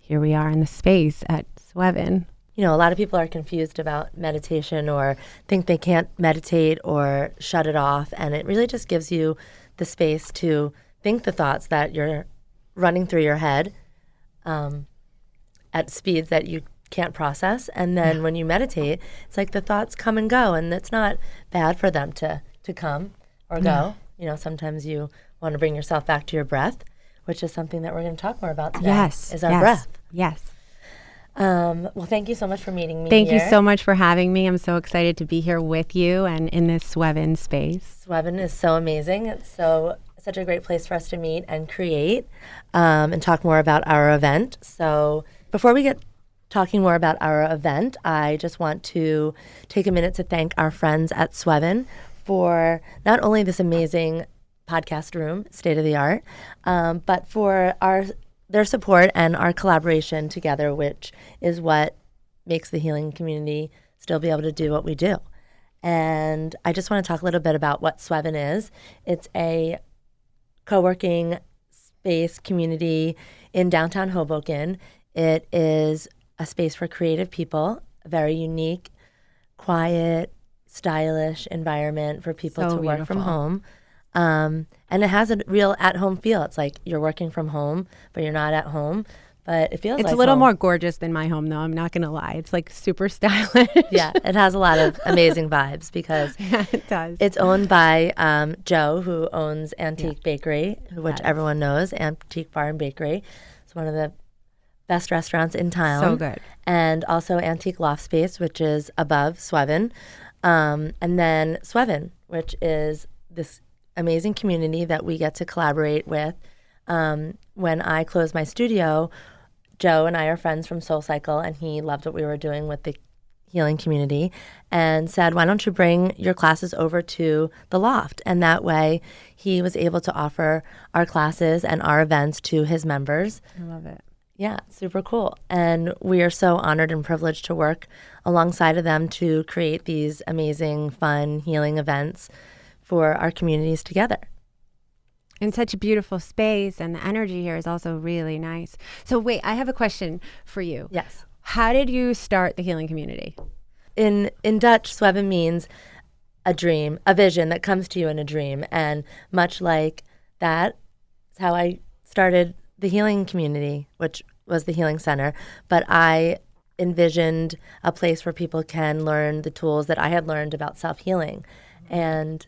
here we are in the space at Sweven. You know, a lot of people are confused about meditation or think they can't meditate or shut it off. And it really just gives you the space to think the thoughts that you're running through your head at speeds that you can't process. And then when you meditate, it's like the thoughts come and go. And it's not bad for them to come or go. You know, sometimes you want to bring yourself back to your breath, which is something that we're going to talk more about today. Yes. Is our breath. Yes. Well, thank you so much for meeting me Thank here. you so much for having me. I'm so excited to be here with you and in this Sweven space. Sweven is so amazing. It's such a great place for us to meet and create and talk more about our event. So before we get talking more about our event, I just want to take a minute to thank our friends at Sweven for not only this amazing podcast room, state of the art, but for their support and our collaboration together, which is what makes the healing community still be able to do what we do. And I just want to talk a little bit about what Sweven is. It's a co-working space community in downtown Hoboken. It is a space for creative people, a very unique, quiet, stylish environment for people to work from home. And it has a real at-home feel. It's like you're working from home, but you're not at home. But it feels like it's a little home. more gorgeous than my home, though. I'm not going to lie. It's like super stylish. Yeah, it has a lot of amazing vibes because it does. It's owned by Joe, who owns Antique Bakery, which everyone knows, Antique Bar and Bakery. It's one of the best restaurants in town. So good. And also Antique Loft Space, which is above Sweven. And then Sweven, which is this amazing community that we get to collaborate with. When I closed my studio, Joe and I are friends from SoulCycle, and he loved what we were doing with the healing community and said, why don't you bring your classes over to the loft? And that way he was able to offer our classes and our events to his members. I love it. Yeah, super cool. And we are so honored and privileged to work alongside of them to create these amazing, fun, healing events for our communities together. In such a beautiful space, and the energy here is also really nice. So wait, I have a question for you. Yes. How did you start the healing community? In Dutch, Sweven means a dream, a vision that comes to you in a dream. And much like that, is how I started the healing community, which was the healing center. But I envisioned a place where people can learn the tools that I had learned about self-healing. And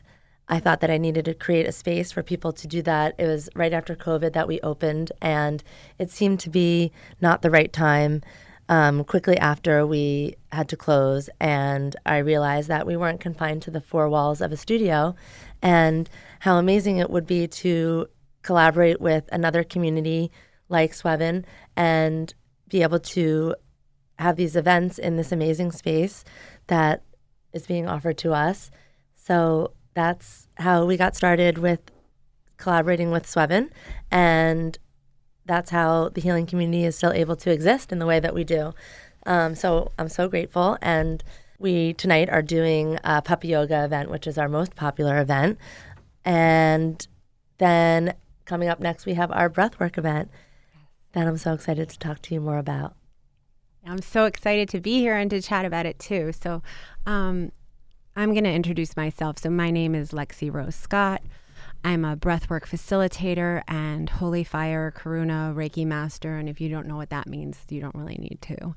I thought that I needed to create a space for people to do that. It was right after COVID that we opened, and it seemed to be not the right time. Quickly after we had to close, and I realized that we weren't confined to the four walls of a studio, and how amazing it would be to collaborate with another community like Sweven and be able to have these events in this amazing space that is being offered to us. So that's how we got started with collaborating with Sweven, and that's how the healing community is still able to exist in the way that we do. So I'm so grateful. And we tonight are doing a puppy yoga event, which is our most popular event. And then coming up next, we have our breathwork event that I'm so excited to talk to you more about. I'm so excited to be here and to chat about it too. So I'm going to introduce myself. So my name is LexyRose Scott. I'm a breathwork facilitator and Holy Fire Karuna Reiki master. And if you don't know what that means, you don't really need to.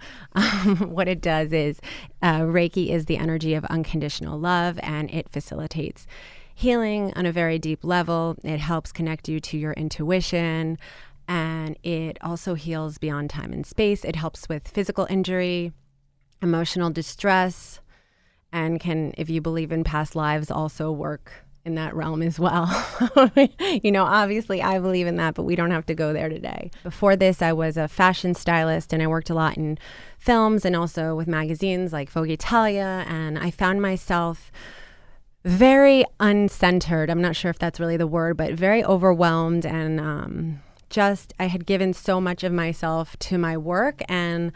What it does is Reiki is the energy of unconditional love, and it facilitates healing on a very deep level. It helps connect you to your intuition, and it also heals beyond time and space. It helps with physical injury, emotional distress, and can, if you believe in past lives, also work in that realm as well. You know, obviously I believe in that, but we don't have to go there today. Before this, I was a fashion stylist, and I worked a lot in films and also with magazines like Vogue Italia, and I found myself very uncentered. I'm not sure if that's really the word, but very overwhelmed, and I had given so much of myself to my work and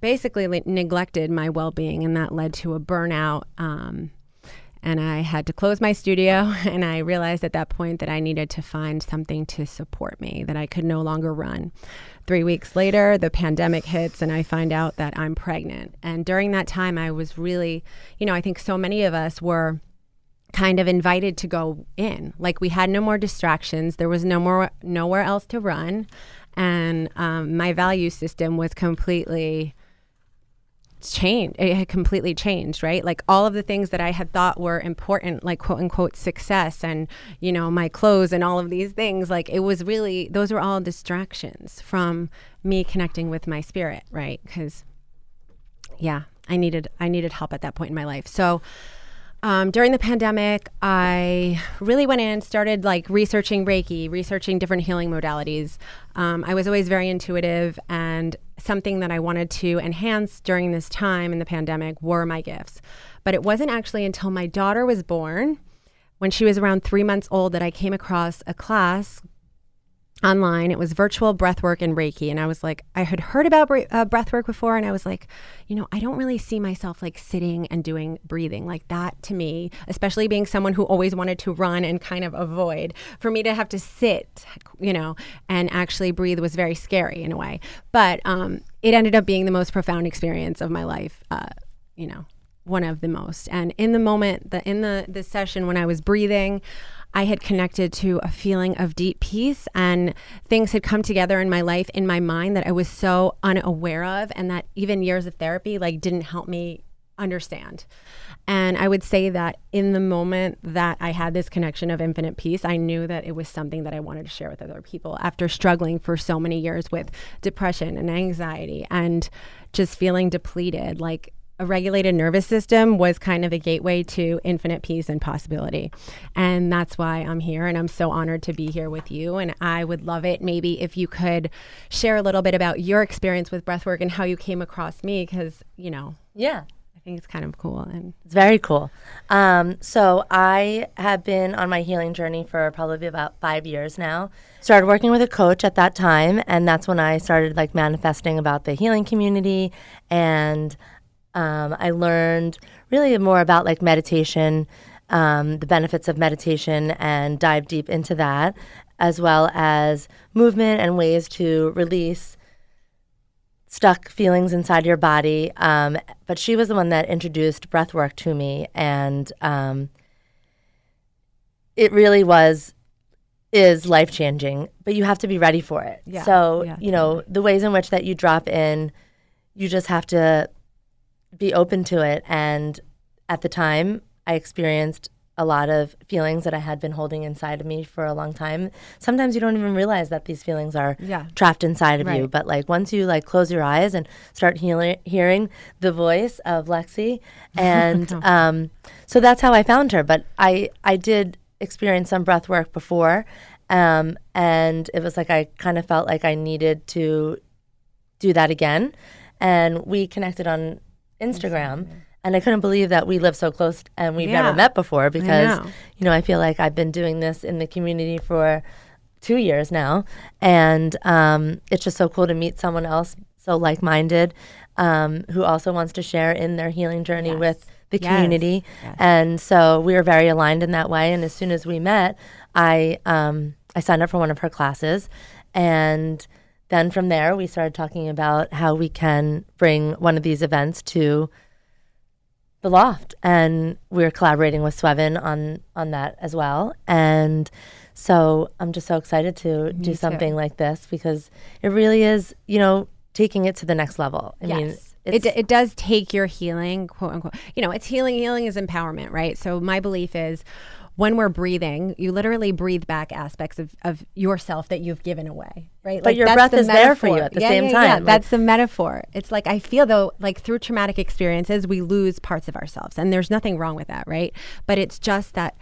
basically neglected my well-being, and that led to a burnout. And I had to close my studio, and I realized at that point that I needed to find something to support me, that I could no longer run. 3 weeks later, the pandemic hits, and I find out that I'm pregnant. And during that time, I was really, I think so many of us were kind of invited to go in. Like, we had no more distractions. There was nowhere else to run. And my value system was completely changed. It had completely changed, right? Like, all of the things that I had thought were important, like quote unquote success and, my clothes and all of these things, like, it was really, those were all distractions from me connecting with my spirit, right? Because I needed help at that point in my life. So during the pandemic, I really went in, started like researching Reiki, researching different healing modalities. I was always very intuitive, and something that I wanted to enhance during this time in the pandemic were my gifts. But it wasn't actually until my daughter was born, when she was around 3 months old, that I came across a class online. It was virtual breathwork and Reiki. And I was like, I had heard about breathwork before. And I was like, I don't really see myself like sitting and doing breathing like that. To me, especially being someone who always wanted to run and kind of avoid, for me to have to sit, and actually breathe was very scary in a way. But it ended up being the most profound experience of my life, one of the most. And in the moment, in the session when I was breathing, I had connected to a feeling of deep peace, and things had come together in my life, in my mind, that I was so unaware of, and that even years of therapy like didn't help me understand. And I would say that in the moment that I had this connection of infinite peace, I knew that it was something that I wanted to share with other people after struggling for so many years with depression and anxiety and just feeling depleted. Like, a regulated nervous system was kind of a gateway to infinite peace and possibility. And that's why I'm here. And I'm so honored to be here with you. And I would love it maybe if you could share a little bit about your experience with breathwork and how you came across me, because, Yeah. I think it's kind of cool. And it's very cool. So I have been on my healing journey for probably about 5 years now. Started working with a coach at that time. And that's when I started like manifesting about the healing community, and I learned really more about like meditation, the benefits of meditation, and dive deep into that, as well as movement and ways to release stuck feelings inside your body. But she was the one that introduced breathwork to me, and it really is life-changing, but you have to be ready for it. Yeah, so, totally. The ways in which that you drop in, you just have to be open to it. And at the time, I experienced a lot of feelings that I had been holding inside of me for a long time. Sometimes you don't even realize that these feelings are trapped inside of you. But like once you like close your eyes and start hearing the voice of Lexi, and so that's how I found her. But I did experience some breath work before, and it was like I kind of felt like I needed to do that again. And we connected on Instagram, and I couldn't believe that we live so close and we've never met before, because I feel like I've been doing this in the community for 2 years now, and it's just so cool to meet someone else so like-minded, who also wants to share in their healing journey with the community. And so we were very aligned in that way. And as soon as we met, I signed up for one of her classes, and then from there, we started talking about how we can bring one of these events to the loft. And we're collaborating with Sweven on that as well. And so I'm just so excited to do something like this, because it really is, taking it to the next level. I mean, it does take your healing, quote unquote. It's healing. Healing is empowerment, right? So my belief is, when we're breathing, you literally breathe back aspects of yourself that you've given away, right? But your breath is there for you at the same time. Yeah, that's the metaphor. It's like, I feel though, like through traumatic experiences, we lose parts of ourselves, and there's nothing wrong with that, right? But it's just that,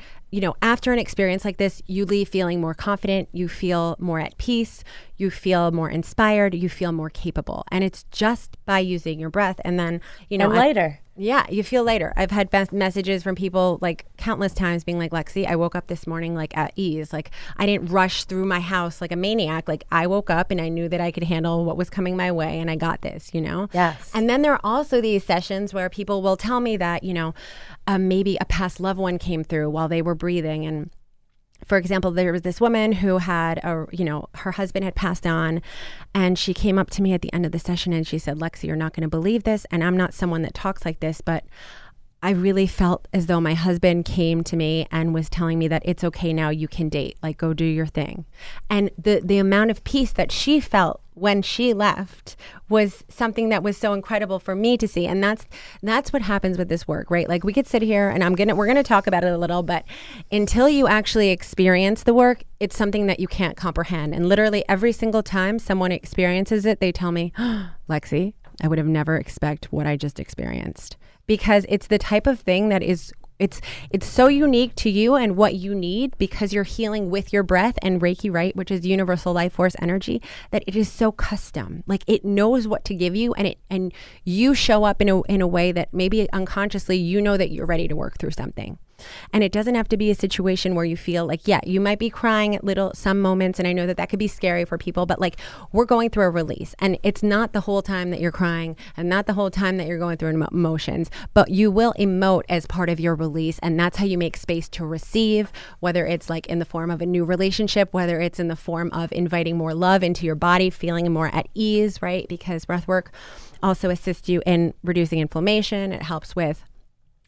after an experience like this, you leave feeling more confident, you feel more at peace, you feel more inspired, you feel more capable. And it's just by using your breath. And then, and lighter. Yeah, you feel lighter. I've had messages from people like countless times being like, Lexi, I woke up this morning like at ease. Like I didn't rush through my house like a maniac. Like I woke up and I knew that I could handle what was coming my way and I got this, you know? Yes. And then there are also these sessions where people will tell me that, you know, maybe a past loved one came through while they were breathing. And for example, there was this woman who had her husband had passed on, and she came up to me at the end of the session and she said, Lexi, you're not going to believe this. And I'm not someone that talks like this, but I really felt as though my husband came to me and was telling me that it's okay now, you can date, like go do your thing. And the amount of peace that she felt when she left was something that was so incredible for me to see. And that's what happens with this work, right? Like we could sit here and we're gonna talk about it a little, but until you actually experience the work, it's something that you can't comprehend. And literally every single time someone experiences it, they tell me, Lexi, I would have never expected what I just experienced. Because it's the type of thing that is, it's so unique to you and what you need, because you're healing with your breath and Reiki, right, which is universal life force energy, that it is so custom. Like it knows what to give you, and you show up in a way that maybe unconsciously you know that you're ready to work through something. And it doesn't have to be a situation where you feel like, yeah, you might be crying at some moments. And I know that could be scary for people, but like we're going through a release, and it's not the whole time that you're crying and not the whole time that you're going through emotions, but you will emote as part of your release. And that's how you make space to receive, whether it's like in the form of a new relationship, whether it's in the form of inviting more love into your body, feeling more at ease, right? Because breathwork also assists you in reducing inflammation. It helps with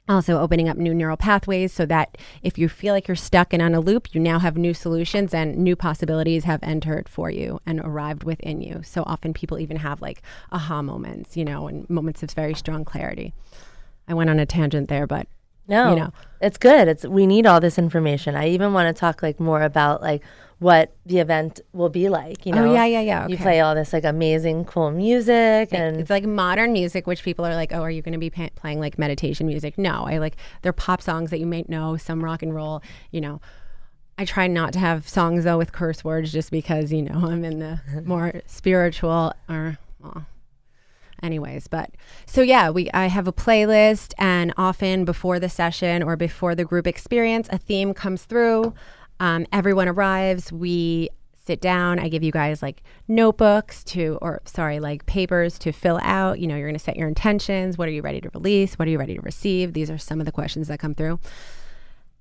also opening up new neural pathways, so that if you feel like you're stuck and on a loop, you now have new solutions and new possibilities have entered for you and arrived within you. So often people even have like aha moments, you know, and moments of very strong clarity. I went on a tangent there, but no, you know. It's good. We need all this information. I even want to talk like more about like what the event will be like. You know, oh yeah. Okay. You play all this like amazing, cool music, and it's like modern music, which people are like, oh, are you going to be playing like meditation music? No, they're pop songs that you might know, some rock and roll. You know, I try not to have songs though with curse words, just because you know I'm in the more spiritual or. Well, anyways, but so yeah, I have a playlist, and often before the session or before the group experience, a theme comes through. Everyone arrives, we sit down, I give you guys like notebooks like papers to fill out. You know, you're going to set your intentions. What are you ready to release? What are you ready to receive? These are some of the questions that come through.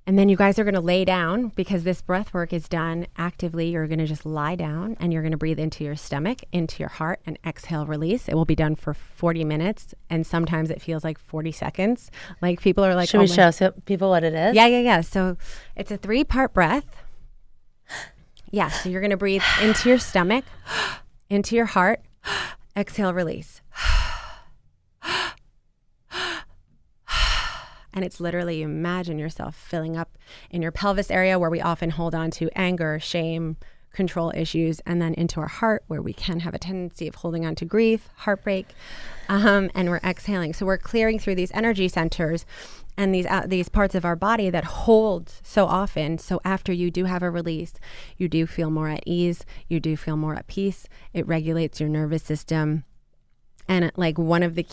And then you guys are going to lay down, because this breath work is done actively. You're going to just lie down, and you're going to breathe into your stomach, into your heart, and exhale, release. It will be done for 40 minutes. And sometimes it feels like 40 seconds. Like people are like, should we show people what it is? Yeah. So it's a 3-part breath. Yeah. So you're going to breathe into your stomach, into your heart, exhale, release. And it's literally, imagine yourself filling up in your pelvis area, where we often hold on to anger, shame, control issues, and then into our heart, where we can have a tendency of holding on to grief, heartbreak, and we're exhaling. So we're clearing through these energy centers and these parts of our body that hold so often. So after you do have a release, you do feel more at ease, you do feel more at peace. It regulates your nervous system. And like one of the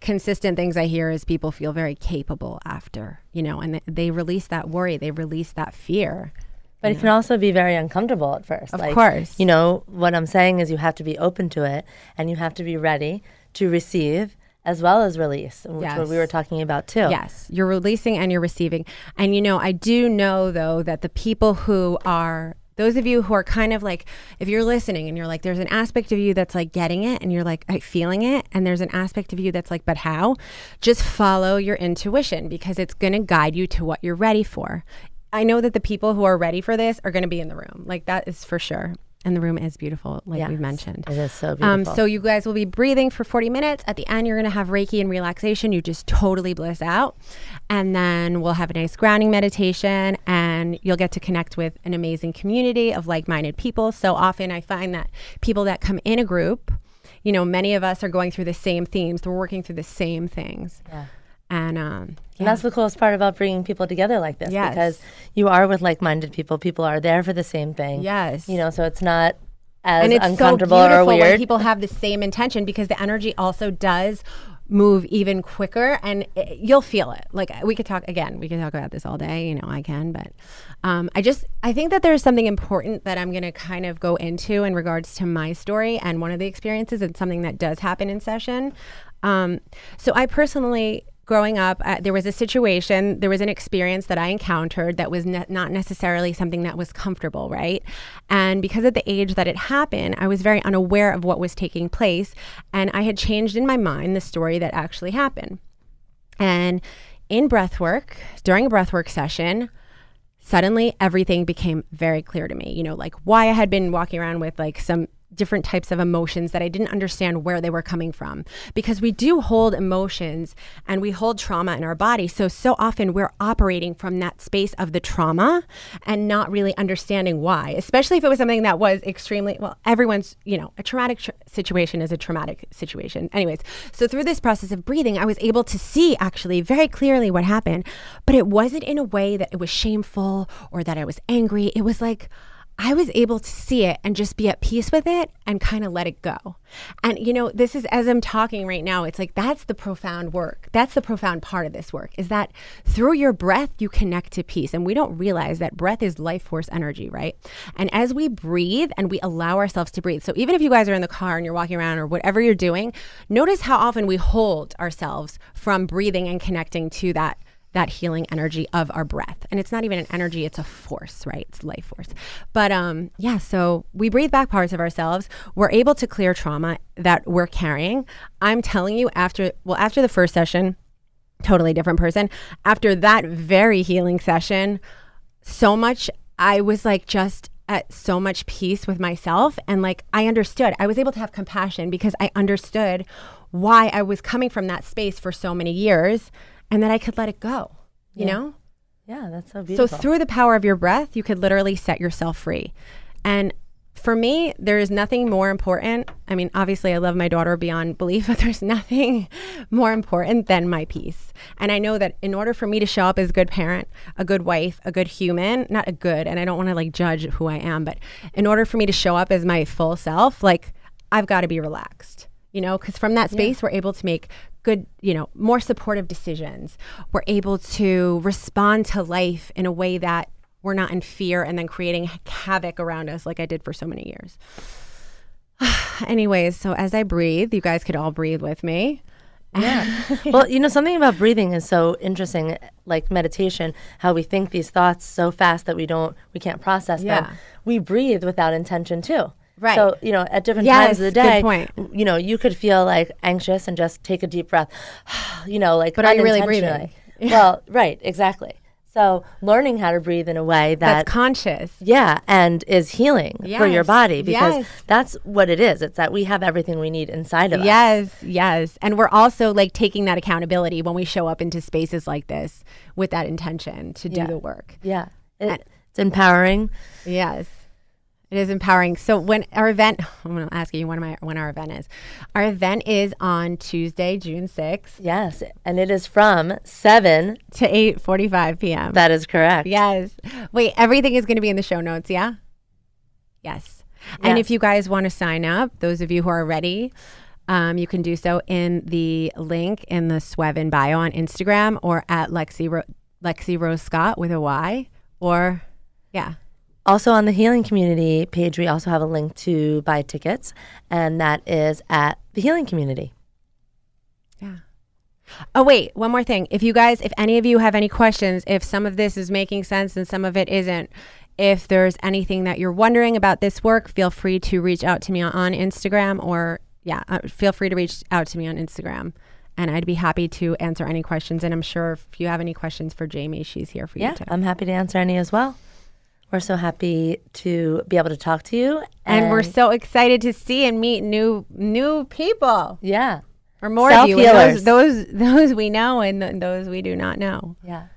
consistent things I hear is people feel very capable after, you know, and they release that worry, they release that fear. But it can also be very uncomfortable at first. Of course. You know, what I'm saying is you have to be open to it, and you have to be ready to receive as well as release, which is what we were talking about too. Yes, you're releasing and you're receiving. And, you know, I do know, though, that the people who are, those of you who are kind of like, if you're listening and you're like, there's an aspect of you that's like getting it and you're like feeling it, and there's an aspect of you that's like, but how? Just follow your intuition, because it's going to guide you to what you're ready for. I know that the people who are ready for this are going to be in the room. Like, that is for sure. And the room is beautiful, like we've mentioned. It is so beautiful. So you guys will be breathing for 40 minutes. At the end, you're going to have Reiki and relaxation. You just totally bliss out. And then we'll have a nice grounding meditation, and you'll get to connect with an amazing community of like-minded people. So often I find that people that come in a group, you know, many of us are going through the same themes. We're working through the same things. Yeah. And that's the coolest part about bringing people together like this, because you are with like-minded people. People are there for the same thing. Yes. You know, so it's not as and it's uncomfortable so beautiful or weird. when people have the same intention, because the energy also does move even quicker, and you'll feel it. Like, we could talk about this all day, I can, but I think that there's something important that I'm going to kind of go into in regards to my story and one of the experiences, and something that does happen in session. So I personally, growing up, there was an experience that I encountered that was not necessarily something that was comfortable, right? And because of the age that it happened, I was very unaware of what was taking place, and I had changed in my mind the story that actually happened. And in breathwork, during a breathwork session, suddenly everything became very clear to me, like why I had been walking around with like some different types of emotions that I didn't understand where they were coming from, because we do hold emotions and we hold trauma in our body. So often we're operating from that space of the trauma and not really understanding why, especially if it was something that was extremely, everyone's, a traumatic situation is a traumatic situation. Anyways, so through this process of breathing, I was able to see actually very clearly what happened, but it wasn't in a way that it was shameful or that I was angry. It was like, I was able to see it and just be at peace with it and kind of let it go. And, this is, as I'm talking right now, it's like, that's the profound work. That's the profound part of this work, is that through your breath, you connect to peace. And we don't realize that breath is life force energy, right? And as we breathe and we allow ourselves to breathe. So even if you guys are in the car and you're walking around or whatever you're doing, notice how often we hold ourselves from breathing and connecting to that healing energy of our breath. And it's not even an energy, it's a force, right? It's life force. But so we breathe back parts of ourselves. We're able to clear trauma that we're carrying. I'm telling you, after the first session, totally different person. After that very healing session, so much, I was like just at so much peace with myself. And like, I understood, I was able to have compassion because I understood why I was coming from that space for so many years, and that I could let it go, you know? Yeah, that's so beautiful. So through the power of your breath, you could literally set yourself free. And for me, there is nothing more important. I mean, obviously I love my daughter beyond belief, but there's nothing more important than my peace. And I know that in order for me to show up as a good parent, a good wife, a good human, not a good, and I don't want to like judge who I am, but in order for me to show up as my full self, like I've got to be relaxed, because from that space, we're able to make good, more supportive decisions. We're able to respond to life in a way that we're not in fear and then creating havoc around us like I did for so many years. Anyways, so as I breathe, you guys could all breathe with me. Yeah. Well, something about breathing is so interesting, like meditation, how we think these thoughts so fast that we can't process them. We breathe without intention too. Right. So, at different times of the day, good point. You could feel like anxious and just take a deep breath, like but are you really breathing? Well, right, exactly. So learning how to breathe in a way that's conscious. Yeah, and is healing for your body, because that's what it is. It's that we have everything we need inside of us. Yes. And we're also like taking that accountability when we show up into spaces like this with that intention to do the work. Yeah. It's empowering. Yes. It is empowering. So when our event, I'm going to ask you when our event is. Our event is on Tuesday, June 6th. Yes, and it is from 7 to 8:45 p.m. That is correct. Yes. Wait, everything is going to be in the show notes, yeah? Yes. And if you guys want to sign up, those of you who are ready, you can do so in the link in the Sweven bio on Instagram, or at LexyRose Scott with a Y, or Also on the Healing Community page, we also have a link to buy tickets, and that is at the Healing Community. Yeah. Oh, wait, one more thing. If any of you have any questions, if some of this is making sense and some of it isn't, if there's anything that you're wondering about this work, feel free to reach out to me on Instagram, feel free to reach out to me on Instagram. And I'd be happy to answer any questions. And I'm sure if you have any questions for Jamie, she's here for you too. Yeah, I'm happy to answer any as well. We're so happy to be able to talk to you. And we're so excited to see and meet new people. Yeah. Or more of you. Those we know and those we do not know. Yeah.